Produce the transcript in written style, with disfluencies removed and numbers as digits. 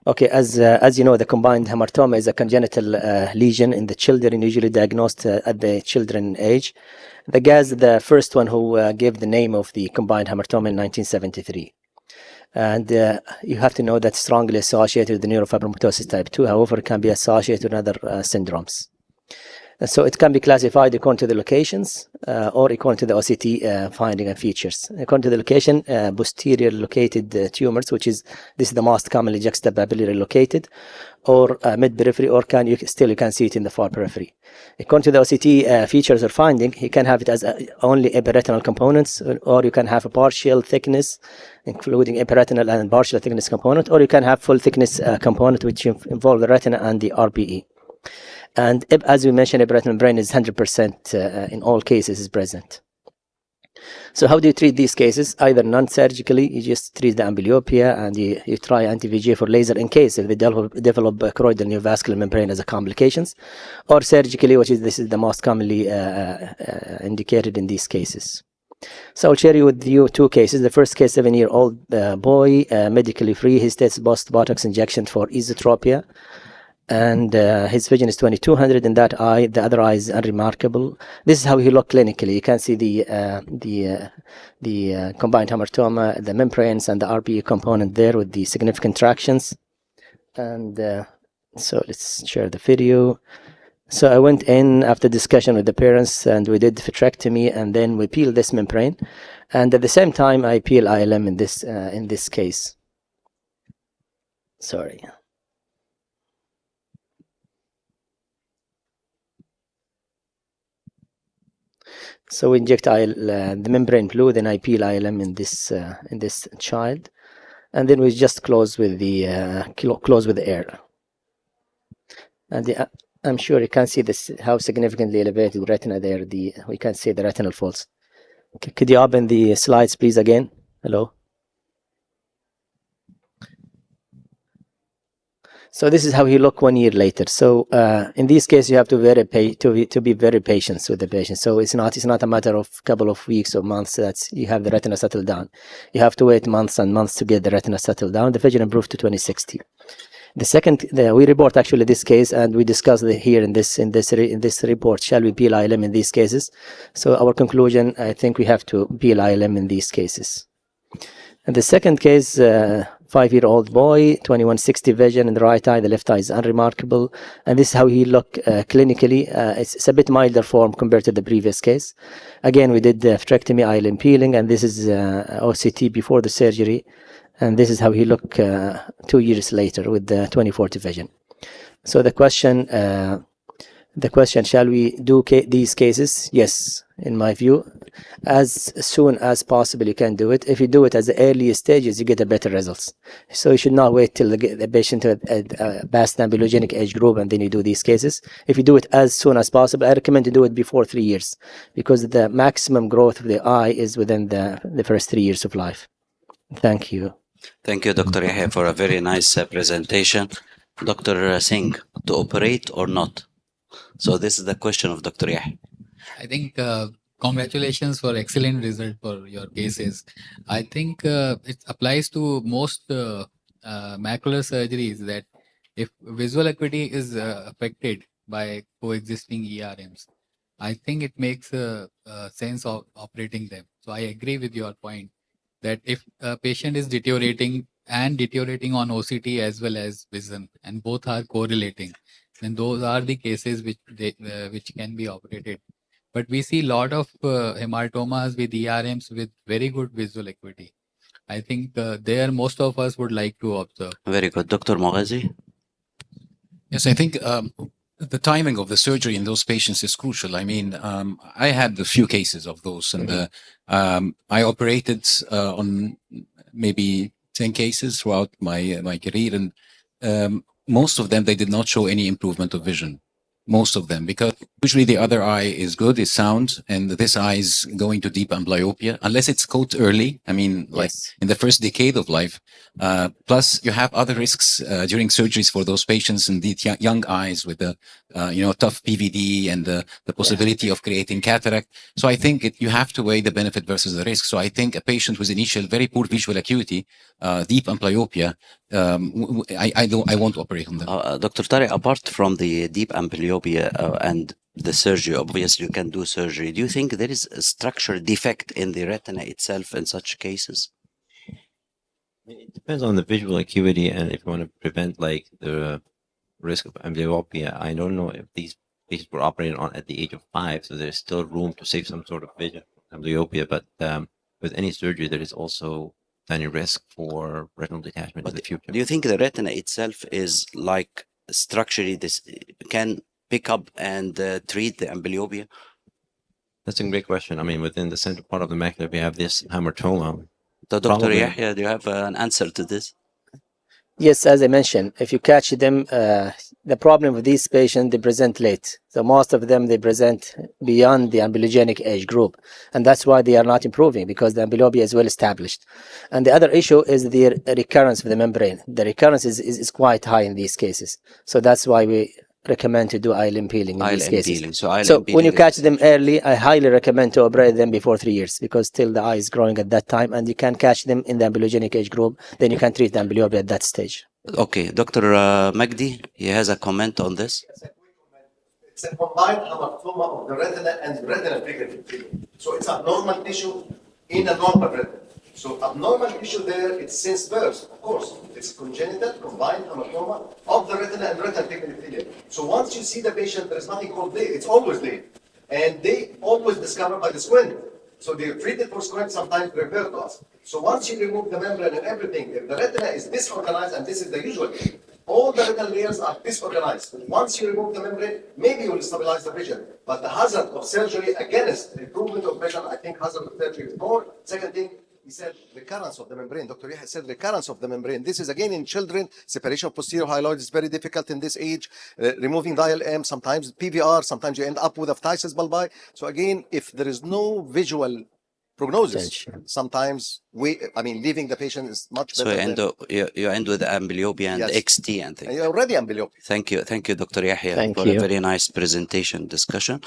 Okay, as you know, the combined hamartoma is a congenital lesion in the children, usually diagnosed at the children age. The guy is the first one who gave the name of the combined hamartoma in 1973. And you have to know that's strongly associated with the neurofibromatosis type 2. However, it can be associated with other syndromes. So it can be classified according to the locations or according to the OCT finding and features. According to the location, posterior located tumors, which is this is the most commonly juxtapapillary located, or mid-periphery, or you can see it in the far periphery. According to the OCT features or finding, you can have it as only epiretinal components, or you can have a partial thickness, including epiretinal and partial thickness component, or you can have full thickness component, which involve the retina and the RPE. And as we mentioned, epiretinal membrane is 100% in all cases is present. So how do you treat these cases? Either non-surgically, you just treat the amblyopia and you try anti-VEGF or laser in case if they develop choroidal neovascular membrane as a complications, or surgically, this is the most commonly indicated in these cases. So I'll share with you two cases. The first case, 7-year-old boy, medically free. He states post-Botox injection for esotropia. And his vision is 2200 in that eye. The other eye is unremarkable. This is how he looked clinically. You can see the combined hamartoma, the membranes, and the RPE component there with the significant tractions. And so let's share the video. So I went in after discussion with the parents, and we did vitrectomy, and then we peeled this membrane. And at the same time, I peel ILM in this case. Sorry. So we inject the membrane fluid, then I peel ILM in this child, and then we just close with the air. And I'm sure you can see this how significantly elevated retina there. We can see the retinal folds. Could you open the slides, please, again? Hello. So this is how he looked 1 year later. So in this case, you have to be very patient with the patient. So it's not a matter of couple of weeks or months that you have the retina settled down. You have to wait months and months to get the retina settled down. The vision improved to 20/60. The second, we report actually this case, and we discussed it here in this report. Shall we peel ILM in these cases? So our conclusion, I think we have to peel ILM in these cases. And the second case, 5-year-old boy, 21/60 vision in the right eye. The left eye is unremarkable. And this is how he looked clinically. It's a bit milder form compared to the previous case. Again, we did vitrectomy, ILM peeling, and this is OCT before the surgery. And this is how he looked 2 years later with the 20/40 vision. So the question, shall we do these cases? Yes, in my view. As soon as possible, you can do it. If you do it at the earliest stages, you get a better results. So you should not wait till the patient at past ambulogenic age group and then you do these cases. If you do it as soon as possible, I recommend to do it before 3 years, because the maximum growth of the eye is within the first 3 years of life. Thank you. Thank you, Dr. Yahya, for a very nice presentation. Dr. Singh, to operate or not? So this is the question of Dr. Yahya. I think congratulations for excellent result for your cases. I think it applies to most macular surgeries that if visual acuity is affected by coexisting ERMs, I think it makes sense of operating them. So I agree with your point that if a patient is deteriorating on OCT as well as vision, and both are correlating, then those are the cases which can be operated. But we see a lot of hematomas with ERMs with very good visual acuity. I think there most of us would like to observe. Very good. Dr. Moghazi? Yes, I think the timing of the surgery in those patients is crucial. I mean, I had a few cases of those, and I operated on maybe 10 cases throughout my career, and most of them, they did not show any improvement of vision. Most of them, because usually the other eye is good, is sound, and this eye is going to deep amblyopia, unless it's caught early. I mean, like in the first decade of life. Plus, you have other risks during surgeries for those patients in these young eyes with the, tough PVD and the possibility of creating cataract. So I think you have to weigh the benefit versus the risk. So I think a patient with initial very poor visual acuity, deep amblyopia, I won't operate on them. Dr. Tariq, apart from the deep amblyopia and the surgery, obviously you can do surgery. Do you think there is a structural defect in the retina itself in such cases? It depends on the visual acuity, and if you want to prevent like the risk of amblyopia. I don't know if these patients were operated on at the age of 5, so there's still room to save some sort of vision from amblyopia. But with any surgery, there is also tiny risk for retinal detachment in the future. Do you think the retina itself is like structurally this can pick up and treat the amblyopia? That's a great question. I mean, within the center part of the macula, we have this hamartoma. So Dr. Probably. Yahya, do you have an answer to this? Yes, as I mentioned, if you catch them, the problem with these patients, they present late. So most of them, they present beyond the amblyogenic age group. And that's why they are not improving, because the amblyopia is well established. And the other issue is the recurrence of the membrane. The recurrence is quite high in these cases. So that's why we recommend to do ILM peeling in these cases. So when you catch them early, I highly recommend to operate them before 3 years, because still the eye is growing at that time, and you can catch them in the amblyogenic age group. Then you can treat the amblyopia at that stage. Okay, Dr. Magdi, he has a comment on this. It's a combined hamartoma of the retina and retinal pigment. So it's a normal tissue in a normal retina. So abnormal tissue there, it's since birth, of course. It's congenital combined hamartoma of the retina and retinal pigment epithelium. So once you see the patient, there is nothing called late. It's always late. And they always discover by the squint. So they're treated for squint, sometimes refer to us. So once you remove the membrane and everything, if the retina is disorganized, and this is the usual, all the retinal layers are disorganized. Once you remove the membrane, maybe you will stabilize the vision. But the hazard of surgery against the improvement of vision, I think hazard of surgery is more. Second thing, he said recurrence of the membrane. Dr. Yahya said recurrence of the membrane. This is again in children. Separation of posterior hyaloid is very difficult in this age. Removing dial M, sometimes PVR, sometimes you end up with phthisis bulbi. So again, if there is no visual prognosis, sometimes leaving the patient is much better. So you end with amblyopia and Yes. XT and things. You're already amblyopia. Thank you, Dr. Yahya, Thank for you. a very nice presentation discussion.